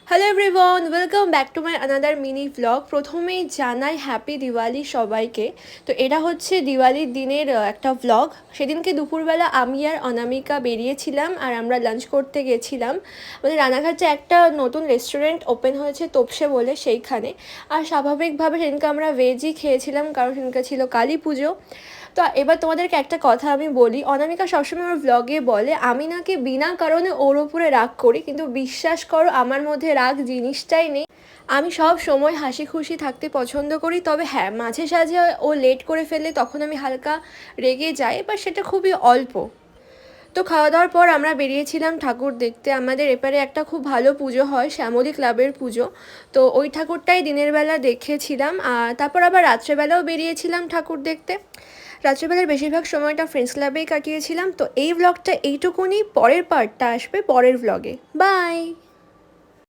Hello everyone, welcome back to my another mini vlog. প্রথমেই জানাই happy Diwali সবাইকে। তো এটা হচ্ছে দিওয়ালির দিনের একটা ভ্লগ। সেদিনকে দুপুরবেলা আমি আর অনামিকা বেরিয়েছিলাম আর আমরা লাঞ্চ করতে গেছিলাম। আমাদের রানাঘাটে একটা নতুন রেস্টুরেন্ট ওপেন হয়েছে তোপসে বলে, সেইখানে। আর স্বাভাবিকভাবে সেদিনকে আমরা ভেজই খেয়েছিলাম, কারণ সেদিনকে ছিল কালী পুজো। তো এবার তোমাদেরকে একটা কথা আমি বলি, অনামিকা সবসময় ওর ভ্লগে বলে আমি নাকি বিনা কারণে ওর ওপরে রাগ করি, কিন্তু বিশ্বাস করো আমার মধ্যে রাগ জিনিসটাই নেই। আমি সব সময় হাসি খুশি থাকতে পছন্দ করি, তবে হ্যাঁ মাঝে সাঝে ও লেট করে ফেললে তখন আমি হালকা রেগে যাই, বা সেটা খুবই অল্প। তো খাওয়া দাওয়ার পর আমরা বেরিয়েছিলাম ঠাকুর দেখতে। আমাদের এপারে একটা খুব ভালো পুজো হয়, শ্যামলী ক্লাবের পুজো। তো ওই ঠাকুরটাই দিনের বেলা দেখেছিলাম, আর তারপর আবার রাত্রেবেলাও বেরিয়েছিলাম ঠাকুর দেখতে। রাত্রেবেলার বেশিরভাগ সময়টা ফ্রেন্ডস ক্লাবেই কাটিয়েছিলাম। তো এই ভ্লগটা এইটুকুনি, পরের পার্টটা আসবে পরের ভ্লগে। বাই।